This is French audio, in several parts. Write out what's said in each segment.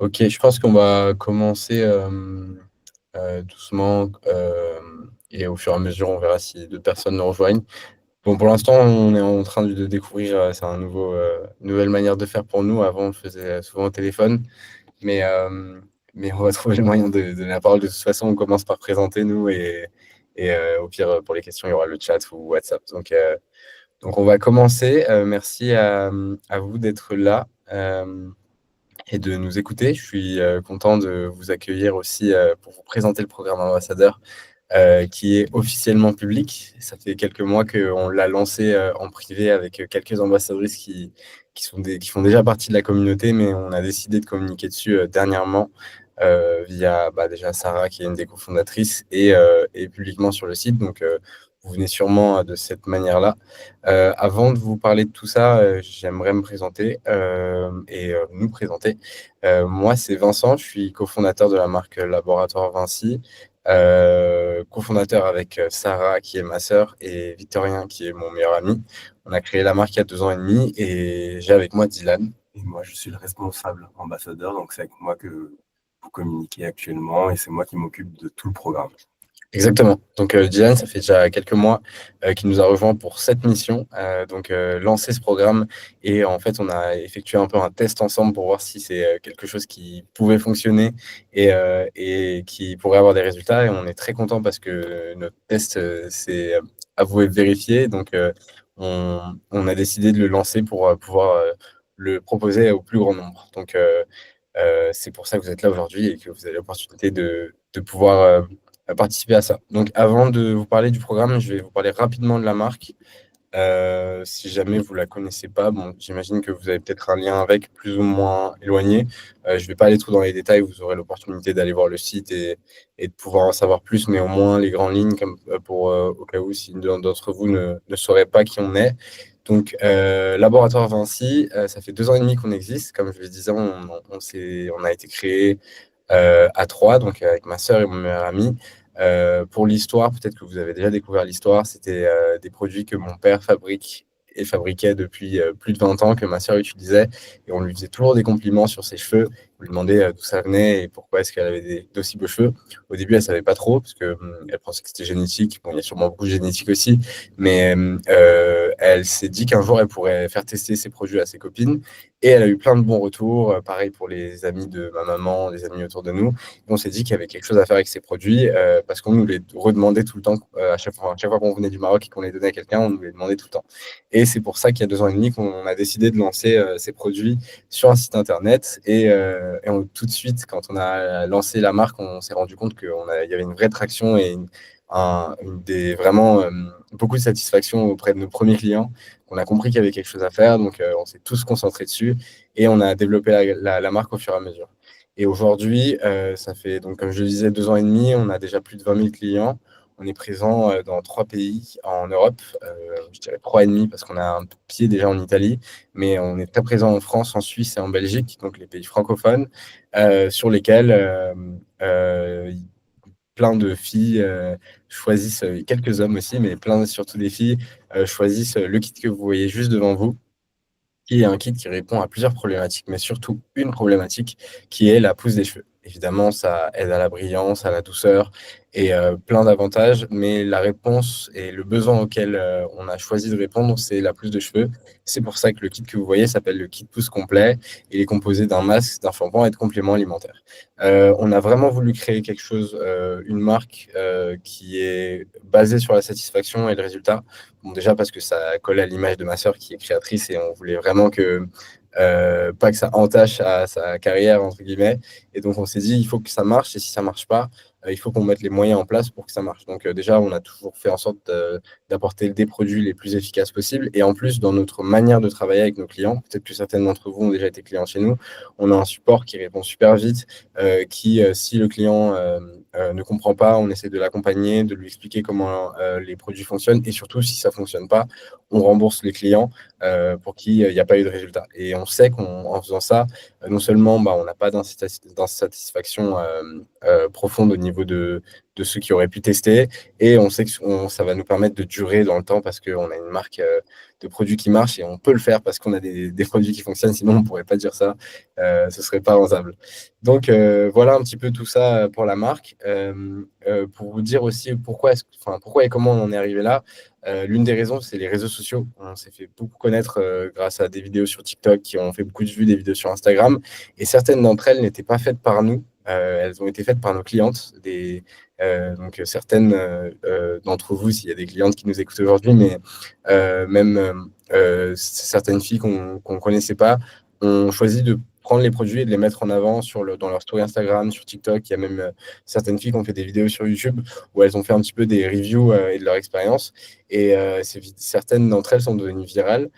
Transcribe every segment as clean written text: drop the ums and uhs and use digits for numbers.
Ok, je pense qu'on va commencer doucement et au fur et à mesure, on verra si d'autres personnes nous rejoignent. Bon, pour l'instant, on est en train de découvrir, c'est nouvelle manière de faire pour nous. Avant, on le faisait souvent au téléphone, mais, euh, mais on va trouver le moyen de donner la parole. De toute façon, on commence par présenter nous et au pire, pour les questions, il y aura le chat ou WhatsApp. Donc on va commencer. Merci à vous d'être là. Et de nous écouter. Je suis content de vous accueillir aussi pour vous présenter le programme ambassadeur qui est officiellement public. Ça fait quelques mois qu'on l'a lancé en privé avec quelques ambassadrices qui font déjà partie de la communauté, mais on a décidé de communiquer dessus dernièrement via déjà Sarah, qui est une des cofondatrices, et publiquement sur le site. Donc, vous venez sûrement de cette manière-là. Avant de vous parler de tout ça, j'aimerais me présenter et nous présenter. Moi, c'est Vincent, je suis cofondateur de la marque Laboratoire Vinci, cofondateur avec Sarah, qui est ma sœur, et Victorien, qui est mon meilleur ami. On a créé la marque il y a 2 ans et demi et j'ai avec moi Dylan. Et moi, je suis le responsable ambassadeur, donc c'est avec moi que vous communiquez actuellement et c'est moi qui m'occupe de tout le programme. Exactement. Donc, Dylan, ça fait déjà quelques mois qu'il nous a rejoint pour cette mission, lancer ce programme. Et en fait, on a effectué un peu un test ensemble pour voir si c'est quelque chose qui pouvait fonctionner et qui pourrait avoir des résultats. Et on est très content parce que notre test s'est avoué vérifié. Donc, on a décidé de le lancer pour pouvoir le proposer au plus grand nombre. Donc, c'est pour ça que vous êtes là aujourd'hui et que vous avez l'opportunité de pouvoir participer à ça. Donc, avant de vous parler du programme, je vais vous parler rapidement de la marque. Si jamais vous la connaissez pas, bon, j'imagine que vous avez peut-être un lien avec, plus ou moins éloigné. Je vais pas aller trop dans les détails, vous aurez l'opportunité d'aller voir le site et de pouvoir en savoir plus, mais au moins les grandes lignes, comme pour au cas où si d'entre vous ne sauraient pas qui on est. Donc, Laboratoire Vinci, ça fait 2 ans et demi qu'on existe. Comme je le disais, on a été créé à trois, donc avec ma sœur et mon meilleur ami. Pour l'histoire, peut-être que vous avez déjà découvert l'histoire, c'était des produits que mon père fabrique et fabriquait depuis plus de 20 ans, que ma sœur utilisait, et on lui faisait toujours des compliments sur ses cheveux. On lui demandait d'où ça venait et pourquoi est-ce qu'elle avait d'aussi beaux cheveux. Au début, elle savait pas trop, parce que elle pensait que c'était génétique. Bon, il y a sûrement beaucoup de génétique aussi, mais elle s'est dit qu'un jour, elle pourrait faire tester ses produits à ses copines, et elle a eu plein de bons retours. Pareil pour les amis de ma maman, les amis autour de nous. Et on s'est dit qu'il y avait quelque chose à faire avec ces produits parce qu'on nous les redemandait tout le temps. À chaque fois qu'on venait du Maroc et qu'on les donnait à quelqu'un, on nous les demandait tout le temps. Et c'est pour ça qu'il y a 2 ans et demi qu'on a décidé de lancer ces produits sur un site internet. Tout de suite, quand on a lancé la marque, on s'est rendu compte qu'il y avait une vraie traction et vraiment beaucoup de satisfaction auprès de nos premiers clients. On a compris qu'il y avait quelque chose à faire, donc on s'est tous concentrés dessus et on a développé la marque au fur et à mesure. Et aujourd'hui, ça fait, donc, comme je le disais, 2 ans et demi, on a déjà plus de 20 000 clients. On est présent dans 3 pays en Europe, je dirais 3 et demi parce qu'on a un pied déjà en Italie, mais on est très présent en France, en Suisse et en Belgique, donc les pays francophones, sur lesquels plein de filles choisissent, quelques hommes aussi, mais surtout des filles, choisissent le kit que vous voyez juste devant vous, qui est un kit qui répond à plusieurs problématiques, mais surtout une problématique qui est la pousse des cheveux. Évidemment, ça aide à la brillance, à la douceur et plein d'avantages, mais la réponse et le besoin auquel on a choisi de répondre, c'est la pousse de cheveux. C'est pour ça que le kit que vous voyez s'appelle le kit pousse complet. Il est composé d'un masque, d'un shampoing et de compléments alimentaires. On a vraiment voulu créer quelque chose, une marque qui est basée sur la satisfaction et le résultat. Bon, déjà parce que ça colle à l'image de ma sœur qui est créatrice et on voulait vraiment pas que ça entache à sa carrière, entre guillemets. Et donc on s'est dit, il faut que ça marche et si ça marche pas, il faut qu'on mette les moyens en place pour que ça marche. Donc déjà, on a toujours fait en sorte d'apporter des produits les plus efficaces possibles. Et en plus, dans notre manière de travailler avec nos clients, peut-être que certains d'entre vous ont déjà été clients chez nous, on a un support qui répond super vite, si le client ne comprend pas, on essaie de l'accompagner, de lui expliquer comment les produits fonctionnent et surtout, si ça ne fonctionne pas, on rembourse les clients pour qui il n'y a pas eu de résultat. Et on sait qu'en faisant ça, non seulement on n'a pas d'insatisfaction profonde au niveau de ceux qui auraient pu tester, et on sait que ça va nous permettre de durer dans le temps parce qu'on a une marque de produits qui marchent et on peut le faire parce qu'on a des produits qui fonctionnent, sinon on ne pourrait pas dire ça, ce ne serait pas rentable. Donc voilà un petit peu tout ça pour la marque. Pour vous dire aussi pourquoi et comment on en est arrivé là. L'une des raisons, c'est les réseaux sociaux. On s'est fait beaucoup connaître grâce à des vidéos sur TikTok qui ont fait beaucoup de vues, des vidéos sur Instagram. Et certaines d'entre elles n'étaient pas faites par nous. Elles ont été faites par nos clientes. Donc certaines d'entre vous, s'il y a des clientes qui nous écoutent aujourd'hui, mais même certaines filles qu'on ne connaissait pas, ont choisi de prendre les produits et de les mettre en avant dans leur story Instagram, sur TikTok. Il y a même certaines filles qui ont fait des vidéos sur YouTube où elles ont fait un petit peu des reviews et de leur expérience. Et certaines d'entre elles sont devenues virales,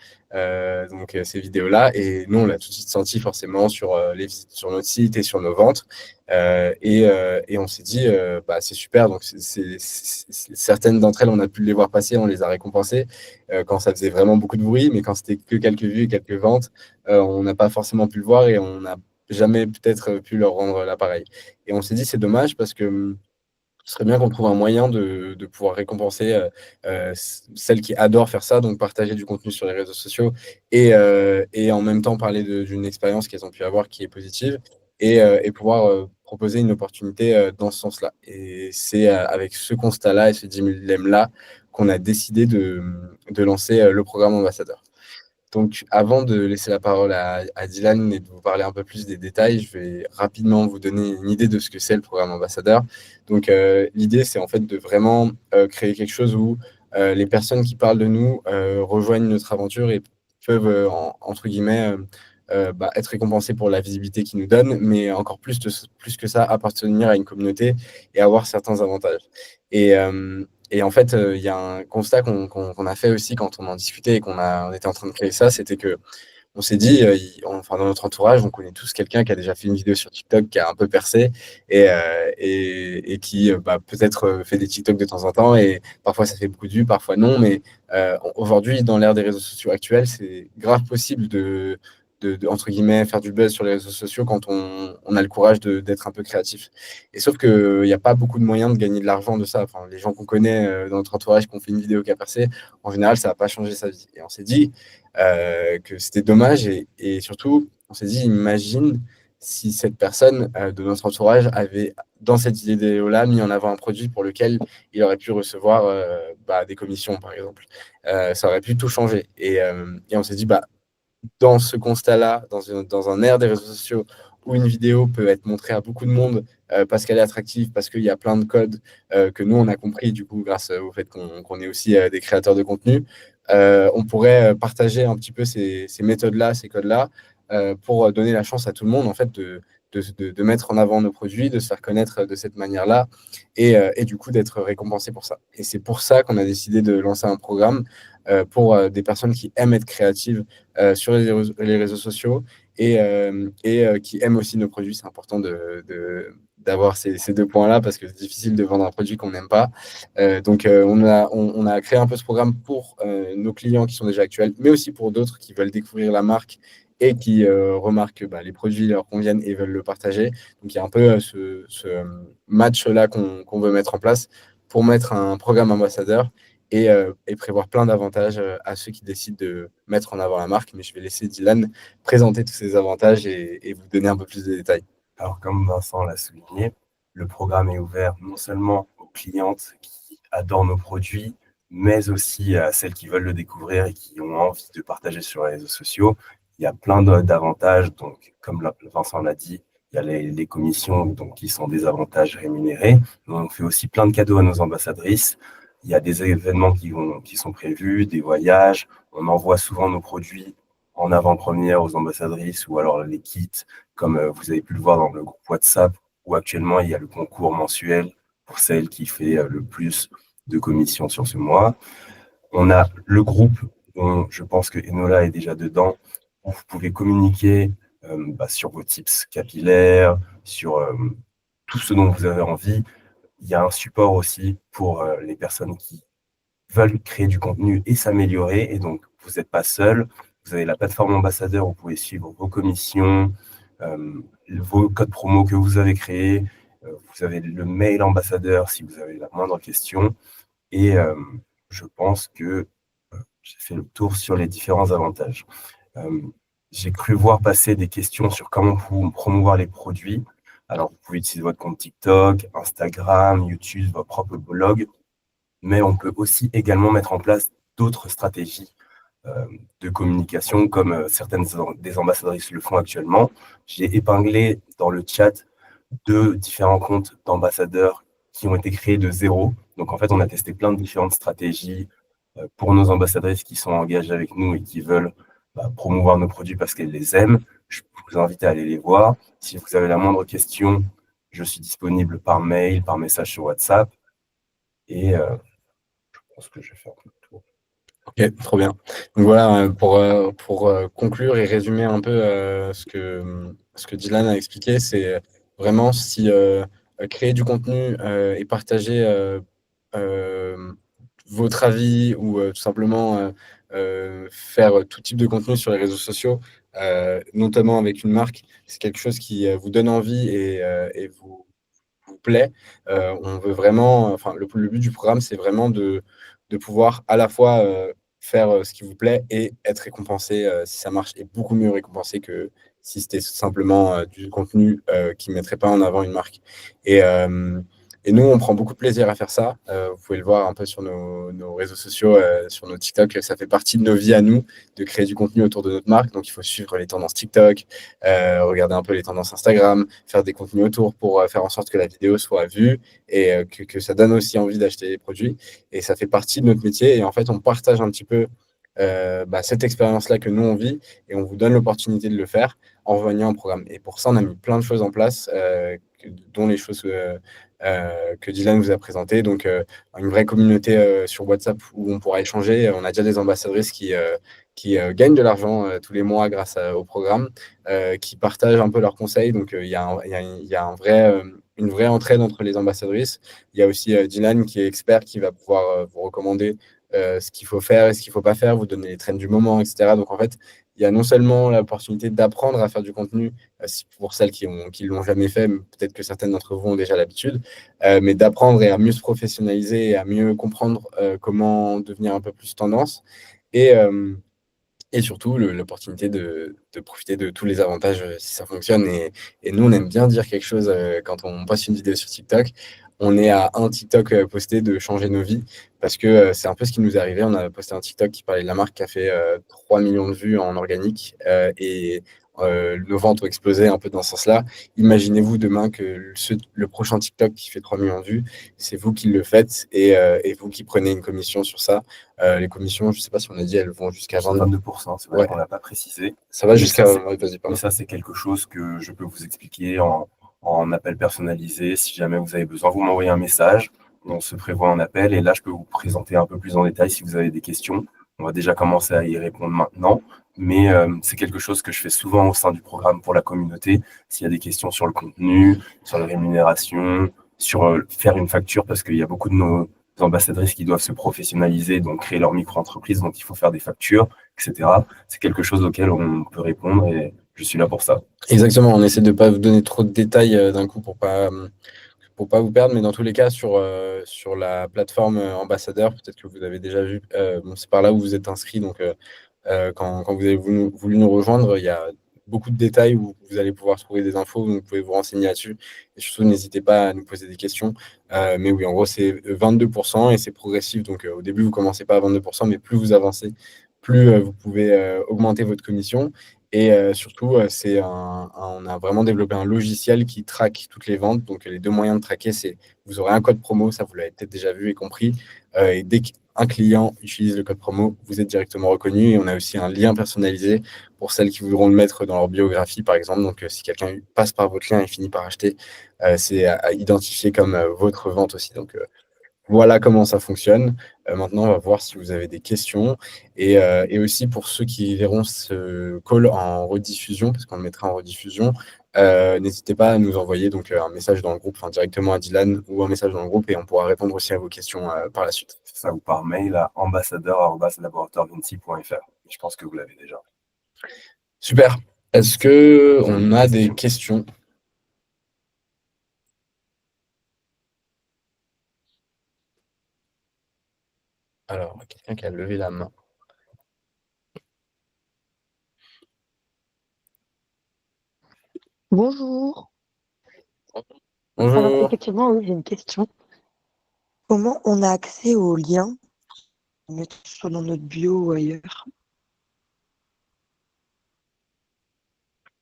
donc ces vidéos-là. Et nous, on l'a tout de suite senti forcément sur les visites sur notre site et sur nos ventes. Et on s'est dit, bah, c'est super. Donc, certaines d'entre elles, on a pu les voir passer, on les a récompensées quand ça faisait vraiment beaucoup de bruit, mais quand c'était que quelques vues et quelques ventes, on n'a pas forcément pu le voir et on n'a jamais peut-être pu leur rendre l'appareil. Et on s'est dit, c'est dommage parce que ce serait bien qu'on trouve un moyen de pouvoir récompenser celles qui adorent faire ça, donc partager du contenu sur les réseaux sociaux et en même temps parler d'une expérience qu'elles ont pu avoir qui est positive et pouvoir proposer une opportunité dans ce sens-là. Et c'est avec ce constat-là et ce dilemme-là qu'on a décidé de lancer le programme ambassadeur. Donc, avant de laisser la parole à Dylan et de vous parler un peu plus des détails, je vais rapidement vous donner une idée de ce que c'est le programme ambassadeur. Donc, l'idée, c'est en fait de vraiment créer quelque chose où les personnes qui parlent de nous rejoignent notre aventure et peuvent, entre guillemets, être récompensées pour la visibilité qu'ils nous donnent, mais encore plus que ça, appartenir à une communauté et avoir certains avantages. Et en fait, il y a un constat qu'on a fait aussi quand on en discutait et on était en train de créer ça, c'était que on s'est dit, enfin, dans notre entourage, on connaît tous quelqu'un qui a déjà fait une vidéo sur TikTok, qui a un peu percé et qui peut-être fait des TikTok de temps en temps. Et parfois, ça fait beaucoup de vues, parfois non. Mais aujourd'hui, dans l'ère des réseaux sociaux actuels, c'est grave possible entre guillemets, faire du buzz sur les réseaux sociaux quand on a le courage d'être un peu créatif. Et sauf qu'il n'y a pas beaucoup de moyens de gagner de l'argent de ça. Enfin, les gens qu'on connaît dans notre entourage qui ont fait une vidéo qui a percé, en général, ça n'a pas changé sa vie. Et on s'est dit que c'était dommage et surtout, on s'est dit, imagine si cette personne de notre entourage avait, dans cette idée-là, mis en avant un produit pour lequel il aurait pu recevoir des commissions, par exemple. Ça aurait pu tout changer. Et on s'est dit, dans ce constat-là, dans un ère des réseaux sociaux où une vidéo peut être montrée à beaucoup de monde parce qu'elle est attractive, parce qu'il y a plein de codes que nous, on a compris, du coup, grâce au fait qu'on est aussi des créateurs de contenu, on pourrait partager un petit peu ces méthodes-là, ces codes-là, pour donner la chance à tout le monde, en fait, de mettre en avant nos produits, de se faire connaître de cette manière-là et du coup d'être récompensé pour ça. Et c'est pour ça qu'on a décidé de lancer un programme pour des personnes qui aiment être créatives sur les réseaux sociaux et qui aiment aussi nos produits. C'est important d'avoir ces deux points-là parce que c'est difficile de vendre un produit qu'on n'aime pas. Donc, on a créé un peu ce programme pour nos clients qui sont déjà actuels, mais aussi pour d'autres qui veulent découvrir la marque et qui remarquent que les produits leur conviennent et veulent le partager. Donc, il y a un peu ce match-là qu'on veut mettre en place pour mettre un programme ambassadeur et prévoir plein d'avantages à ceux qui décident de mettre en avant la marque. Mais je vais laisser Dylan présenter tous ces avantages et vous donner un peu plus de détails. Alors, comme Vincent l'a souligné, le programme est ouvert non seulement aux clientes qui adorent nos produits, mais aussi à celles qui veulent le découvrir et qui ont envie de partager sur les réseaux sociaux. Il y a plein d'avantages. Donc, comme Vincent l'a dit, il y a les commissions donc, qui sont des avantages rémunérés. On fait aussi plein de cadeaux à nos ambassadrices. Il y a des événements qui sont prévus, des voyages. On envoie souvent nos produits en avant-première aux ambassadrices ou alors les kits, comme vous avez pu le voir dans le groupe WhatsApp, où actuellement il y a le concours mensuel pour celle qui fait le plus de commissions sur ce mois. On a le groupe dont je pense que Enola est déjà dedans, où vous pouvez communiquer sur vos tips capillaires, sur tout ce dont vous avez envie. Il y a un support aussi pour les personnes qui veulent créer du contenu et s'améliorer. Et donc, vous n'êtes pas seul. Vous avez la plateforme ambassadeur où vous pouvez suivre vos commissions, vos codes promo que vous avez créés. Vous avez le mail ambassadeur si vous avez la moindre question. Et je pense que j'ai fait le tour sur les différents avantages. J'ai cru voir passer des questions sur comment promouvoir les produits. Alors, vous pouvez utiliser votre compte TikTok, Instagram, YouTube, votre propre blog, mais on peut aussi également mettre en place d'autres stratégies de communication, comme certaines des ambassadrices le font actuellement. J'ai épinglé dans le chat 2 différents comptes d'ambassadeurs qui ont été créés de zéro. Donc, en fait, on a testé plein de différentes stratégies pour nos ambassadrices qui sont engagées avec nous et qui veulent promouvoir nos produits parce qu'elles les aiment. Je vous invite à aller les voir. Si vous avez la moindre question, je suis disponible par mail, par message sur WhatsApp. Et je pense que je vais faire un peu le tour. Ok, trop bien. Donc voilà, pour conclure et résumer un peu ce que Dylan a expliqué, c'est vraiment si créer du contenu et partager euh, votre avis ou tout simplement faire tout type de contenu sur les réseaux sociaux, notamment avec une marque, c'est quelque chose qui vous donne envie et vous plaît. On veut vraiment, enfin, le but du programme, c'est vraiment de pouvoir à la fois faire ce qui vous plaît et être récompensé si ça marche, et beaucoup mieux récompensé que si c'était simplement du contenu qui ne mettrait pas en avant une marque. Et, euh, et nous, on prend beaucoup de plaisir à faire ça. Vous pouvez le voir un peu sur nos réseaux sociaux, sur nos TikTok. Ça fait partie de nos vies à nous de créer du contenu autour de notre marque. Donc, il faut suivre les tendances TikTok, regarder un peu les tendances Instagram, faire des contenus autour pour faire en sorte que la vidéo soit vue et que ça donne aussi envie d'acheter les produits. Et ça fait partie de notre métier. Et en fait, on partage un petit peu cette expérience-là que nous, on vit et on vous donne l'opportunité de le faire en rejoignant un programme. Et pour ça, on a mis plein de choses en place, dont les choses que Dylan vous a présentées. Donc, une vraie communauté sur WhatsApp où on pourra échanger. On a déjà des ambassadrices qui gagnent de l'argent tous les mois grâce au programme, qui partagent un peu leurs conseils. Donc, il y a une vraie entraide entre les ambassadrices. Il y a aussi Dylan qui est expert, qui va pouvoir vous recommander ce qu'il faut faire et ce qu'il ne faut pas faire, vous donner les trends du moment, etc. Donc, en fait, il y a non seulement l'opportunité d'apprendre à faire du contenu, pour celles qui ne l'ont jamais fait, peut-être que certaines d'entre vous ont déjà l'habitude, mais d'apprendre et à mieux se professionnaliser et à mieux comprendre comment devenir un peu plus tendance. Et, euh, et surtout, l'opportunité de profiter de tous les avantages si ça fonctionne. Et nous, on aime bien dire quelque chose quand on poste une vidéo sur TikTok. On est à un TikTok posté de changer nos vies parce que c'est un peu ce qui nous est arrivé. On a posté un TikTok qui parlait de la marque qui a fait 3 millions de vues en organique et nos ventes ont explosé un peu dans ce sens-là. Imaginez-vous demain que le prochain TikTok qui fait 3 millions de vues, c'est vous qui le faites et vous qui prenez une commission sur ça. Les commissions, je ne sais pas si on a dit, elles vont jusqu'à 22%, c'est vrai Ouais, qu'on ne l'a pas précisé. ça va Mais jusqu'à. ça, c'est, Ouais, vas-y, mais pardon. ça, c'est quelque chose que je peux vous expliquer en appel personnalisé. Si jamais vous avez besoin, vous m'envoyez un message, on se prévoit un appel et là, je peux vous présenter un peu plus en détail si vous avez des questions. On va déjà commencer à y répondre maintenant, mais c'est quelque chose que je fais souvent au sein du programme pour la communauté. S'il y a des questions sur le contenu, sur la rémunération, sur faire une facture, parce qu'il y a beaucoup de nos ambassadrices qui doivent se professionnaliser, donc créer leur micro-entreprise, donc il faut faire des factures, etc. C'est quelque chose auquel on peut répondre et je suis là pour ça. Exactement, on essaie de ne pas vous donner trop de détails d'un coup pour pas vous perdre, mais dans tous les cas, sur la plateforme Ambassadeur, peut-être que vous avez déjà vu, bon, c'est par là où vous êtes inscrit, donc quand vous avez voulu nous rejoindre, il y a beaucoup de détails où vous allez pouvoir trouver des infos, donc vous pouvez vous renseigner là-dessus. Et surtout, n'hésitez pas à nous poser des questions. Mais oui, en gros, c'est 22% et c'est progressif. Donc au début, vous commencez pas à 22%, mais plus vous avancez, plus vous pouvez augmenter votre commission. Et surtout, on a vraiment développé un logiciel qui traque toutes les ventes. Donc les deux moyens de traquer, c'est vous aurez un code promo, ça vous l'avez peut-être déjà vu et compris. Et dès qu'un client utilise le code promo, vous êtes directement reconnu. Et on a aussi un lien personnalisé pour celles qui voudront le mettre dans leur biographie, par exemple. Donc si quelqu'un passe par votre lien et finit par acheter, c'est à identifier comme votre vente aussi. Donc voilà comment ça fonctionne. Maintenant, on va voir si vous avez des questions. Et aussi pour ceux qui verront ce call en rediffusion, parce qu'on le mettra en rediffusion, n'hésitez pas à nous envoyer donc, un message dans le groupe, enfin, directement à Dylan ou un message dans le groupe et on pourra répondre aussi à vos questions par la suite. Ça ou par mail à ambassadeur@laboratoire26.fr. Je pense que vous l'avez déjà. Super. Est-ce que on a des questions? Alors, quelqu'un qui a levé la main. Bonjour. Alors Bonjour. effectivement, oui, j'ai une question. Comment on a accès aux liens, que ce soit dans notre bio ou ailleurs?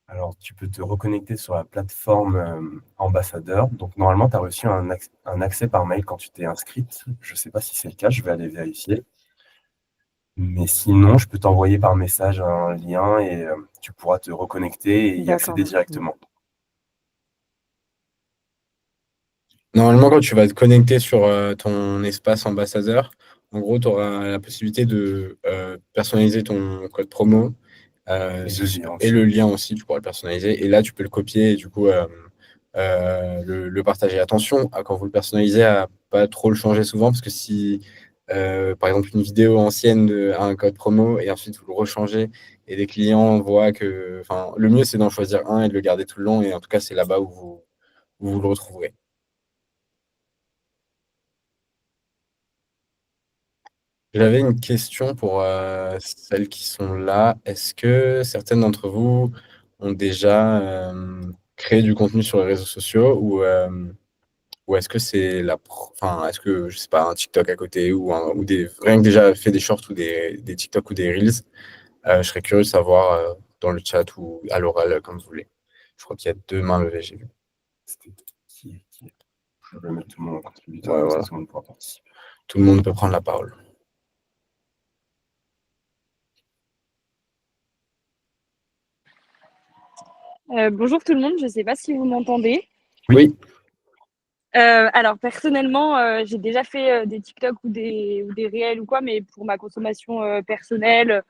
Alors, tu peux te reconnecter sur la plateforme ambassadeur. Donc, normalement, tu as reçu un accès par mail quand tu t'es inscrite. Je ne sais pas si c'est le cas, je vais aller vérifier. Mais sinon, je peux t'envoyer par message un lien et tu pourras te reconnecter et y D'accord, accéder merci. directement. Normalement, quand tu vas te connecter sur ton espace ambassadeur, en gros, tu auras la possibilité de personnaliser ton code promo Et le lien et aussi. le lien aussi, tu pourras le personnaliser. Et là, tu peux le copier et du coup le partager. Attention, quand vous le personnalisez, à pas trop le changer souvent parce que si, par exemple, une vidéo ancienne a un code promo et ensuite vous le rechangez et des clients voient que. Enfin, le mieux, c'est d'en choisir un et de le garder tout le long. Et en tout cas, c'est là-bas où vous le retrouverez. J'avais une question pour celles qui sont là. Est-ce que certaines d'entre vous ont déjà créé du contenu sur les réseaux sociaux ou est-ce que c'est enfin, est-ce que, je sais pas, un TikTok à côté ou rien que déjà fait des shorts ou des TikTok ou des Reels? Je serais curieux de savoir dans le chat ou à l'oral, comme vous voulez. Je crois qu'il y a deux mains levées, j'ai vu. C'était qui est. Je vais mettre tout le monde en contributeur, Ouais, comme ça voilà. tout le monde pourra participer. Tout le monde peut prendre la parole. Bonjour tout le monde, je ne sais pas si vous m'entendez. Oui. Alors personnellement, j'ai déjà fait des TikTok ou des réels ou quoi, mais pour ma consommation personnelle,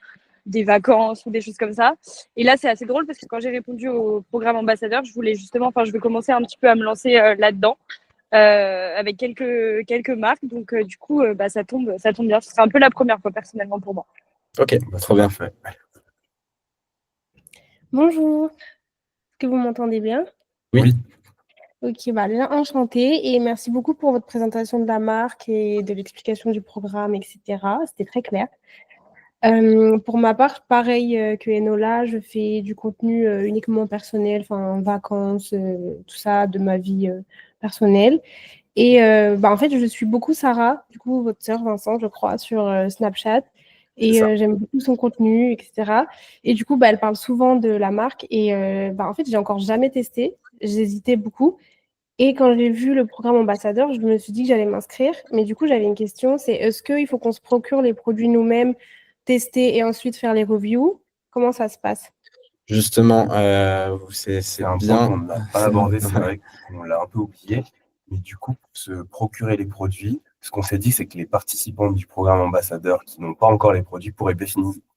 des vacances ou des choses comme ça. Et là, c'est assez drôle parce que quand j'ai répondu au programme ambassadeur, je voulais justement, enfin, je vais commencer un petit peu à me lancer là-dedans avec quelques marques. Donc du coup, bah, ça tombe bien. Ce sera un peu la première fois personnellement pour moi. Ok, Bah, trop bien. Parfait. Bonjour, est-ce que vous m'entendez bien? Oui. Ok, bah, bien enchantée et merci beaucoup pour votre présentation de la marque et de l'explication du programme, etc. C'était très clair. Pour ma part, pareil que Enola, je fais du contenu uniquement personnel, enfin vacances, tout ça, de ma vie personnelle. Et bah, en fait, je suis beaucoup Sarah, du coup, votre sœur Vincent, je crois, sur Snapchat. Et ça. j'aime beaucoup son contenu, etc. Et du coup, bah, elle parle souvent de la marque. Et bah, en fait, j'ai encore jamais testé. J'hésitais beaucoup. Et quand j'ai vu le programme ambassadeur, je me suis dit que j'allais m'inscrire. Mais du coup, j'avais une question, c'est est-ce qu'il faut qu'on se procure les produits nous-mêmes, tester et ensuite faire les reviews? Comment ça se passe? Justement, C'est c'est un point bien. qu'on n'a pas abordé, c'est vrai qu'on l'a un peu oublié. Mais du coup, pour se procurer les produits, ce qu'on s'est dit, c'est que les participants du programme ambassadeur qui n'ont pas encore les produits pourraient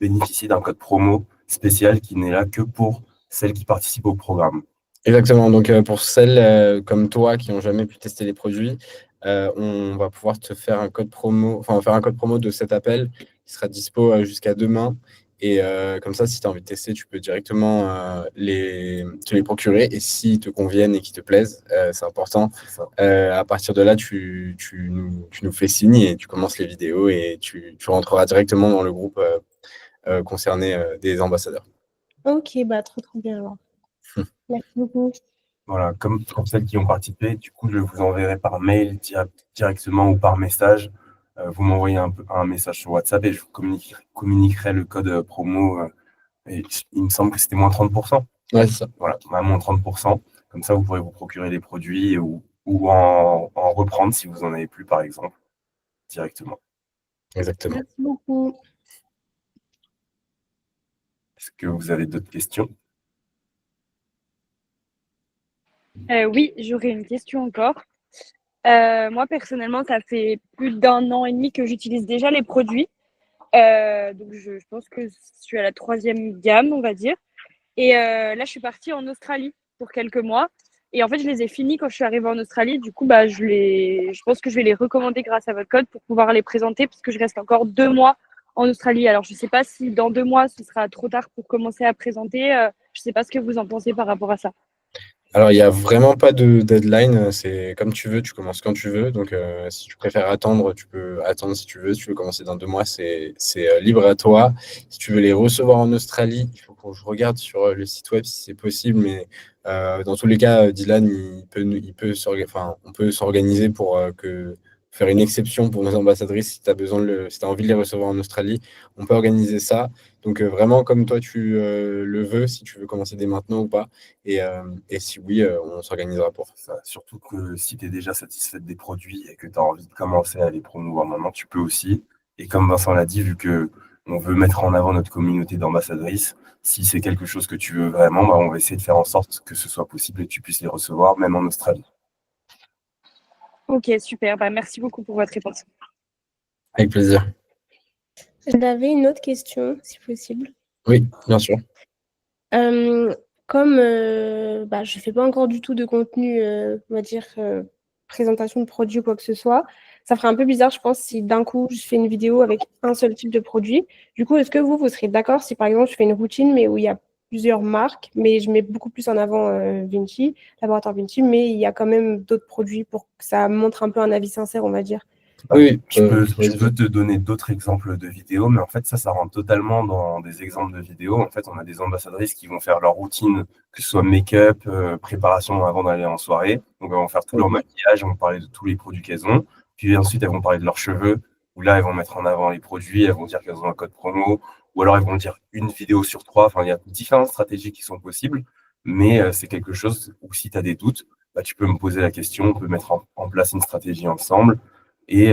bénéficier d'un code promo spécial qui n'est là que pour celles qui participent au programme. Exactement. Donc, pour celles comme toi qui n'ont jamais pu tester les produits, on va pouvoir te faire un code promo, enfin, faire un code promo de cet appel qui sera dispo jusqu'à demain. Et comme ça, si tu as envie de tester, tu peux directement te les procurer. Et s'ils te conviennent et qu'ils te plaisent, c'est important. C'est ça. À partir de là, tu nous fais signe et tu commences les vidéos et tu rentreras directement dans le groupe concerné des ambassadeurs. Ok, bah trop bien alors. Merci beaucoup. Voilà, comme pour celles qui ont participé, du coup, je vous enverrai par mail directement ou par message. Vous m'envoyez un message sur WhatsApp et je vous communiquerai le code promo. Et il me semble que c'était moins 30%. Ouais, c'est ça. Voilà, moins 30%. Comme ça, vous pourrez vous procurer les produits ou en reprendre si vous n'en avez plus, par exemple, directement. Exactement. Merci beaucoup. Est-ce que vous avez d'autres questions? Oui, j'aurais une question encore. Moi, personnellement, ça fait plus d'1 an et demi que j'utilise déjà les produits. Donc, je pense que je suis à la 3e gamme, on va dire. Et là, je suis partie en Australie pour quelques mois. Et en fait, je les ai finis quand je suis arrivée en Australie. Du coup, bah, je pense que je vais les recommander grâce à votre code pour pouvoir les présenter parce que je reste encore 2 mois en Australie. Alors, je ne sais pas si dans 2 mois, ce sera trop tard pour commencer à présenter. Je ne sais pas ce que vous en pensez par rapport à ça. Alors, il n'y a vraiment pas de deadline, c'est comme tu veux, tu commences quand tu veux. Donc, si tu préfères attendre, tu peux attendre si tu veux. Si tu veux commencer dans 2 mois, c'est libre à toi. Si tu veux les recevoir en Australie, il faut que je regarde sur le site web si c'est possible. Mais dans tous les cas, Dylan, on peut s'organiser pour faire une exception pour nos ambassadrices si tu as si tu as envie de les recevoir en Australie. On peut organiser ça. Donc, vraiment comme toi, tu le veux, si tu veux commencer dès maintenant ou pas. Et si oui, on s'organisera pour. Ça. Surtout que si tu es déjà satisfaite des produits et que tu as envie de commencer à les promouvoir maintenant, tu peux aussi. Et comme Vincent l'a dit, vu que on veut mettre en avant notre communauté d'ambassadrices, si c'est quelque chose que tu veux vraiment, bah, on va essayer de faire en sorte que ce soit possible et que tu puisses les recevoir, même en Australie. Ok, super. Bah, merci beaucoup pour votre réponse. Avec plaisir. J'avais une autre question, si possible. Oui, bien sûr. Comme je ne fais pas encore du tout de contenu, on va dire, présentation de produit ou quoi que ce soit, ça ferait un peu bizarre, je pense, si d'un coup, je fais une vidéo avec un seul type de produit. Du coup, est-ce que vous serez d'accord si, par exemple, je fais une routine, mais où il y a plusieurs marques, mais je mets beaucoup plus en avant Vinci, Laboratoire Vinci, mais il y a quand même d'autres produits pour que ça montre un peu un avis sincère, on va dire. Oui, Je peux te donner d'autres exemples de vidéos, mais en fait, ça rentre totalement dans des exemples de vidéos. En fait, on a des ambassadrices qui vont faire leur routine, que ce soit make-up, préparation avant d'aller en soirée. Donc, elles vont faire tout leur maquillage, elles vont parler de tous les produits qu'elles ont. Puis ensuite, elles vont parler de leurs cheveux, où là, elles vont mettre en avant les produits, elles vont dire qu'elles ont un code promo, ou alors elles vont dire une vidéo sur 3. Enfin, il y a différentes stratégies qui sont possibles, mais c'est quelque chose où si tu as des doutes, bah, tu peux me poser la question, on peut mettre en place une stratégie ensemble et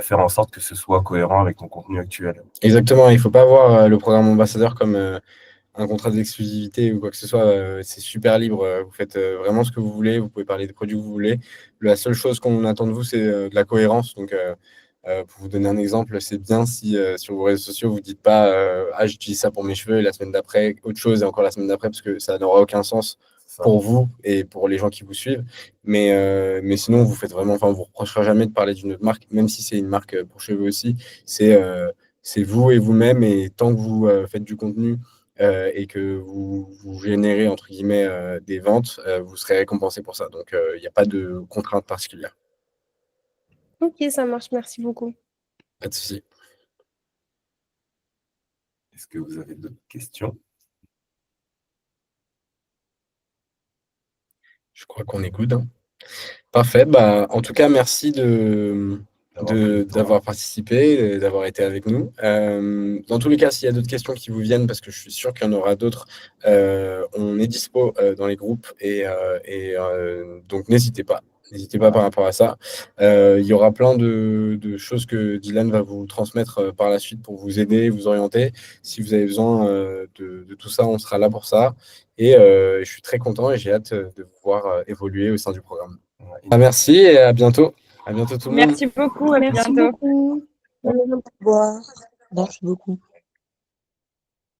faire en sorte que ce soit cohérent avec ton contenu actuel. Exactement, il ne faut pas voir le programme ambassadeur comme un contrat d'exclusivité ou quoi que ce soit. C'est super libre. Vous faites vraiment ce que vous voulez. Vous pouvez parler des produits que vous voulez. La seule chose qu'on attend de vous, c'est de la cohérence. Donc, pour vous donner un exemple, c'est bien si sur vos réseaux sociaux, vous ne dites pas ah, j'utilise ça pour mes cheveux et la semaine d'après, autre chose et encore la semaine d'après, parce que ça n'aura aucun sens pour vous et pour les gens qui vous suivent. Mais sinon, vous faites vraiment, enfin, on vous reprochera jamais de parler d'une autre marque, même si c'est une marque pour cheveux aussi. C'est vous et vous-même. Et tant que vous faites du contenu et que vous générez, entre guillemets, des ventes, vous serez récompensé pour ça. Donc, il n'y a pas de contrainte particulière. Ok, ça marche, merci beaucoup. Pas de souci. Est-ce que vous avez d'autres questions? Je crois qu'on est good. Hein. Parfait. Bah, en tout cas, merci d'avoir participé, d'avoir été avec nous. Dans tous les cas, s'il y a d'autres questions qui vous viennent, parce que je suis sûr qu'il y en aura d'autres, on est dispo dans les groupes donc n'hésitez pas. N'hésitez pas par rapport à ça. Il y aura plein de choses que Dylan va vous transmettre par la suite pour vous aider, vous orienter. Si vous avez besoin de tout ça, on sera là pour ça. Et je suis très content et j'ai hâte de vous voir évoluer au sein du programme. Merci et à bientôt. À bientôt tout le monde. Merci beaucoup. À Merci bientôt. beaucoup. Au revoir. Merci beaucoup.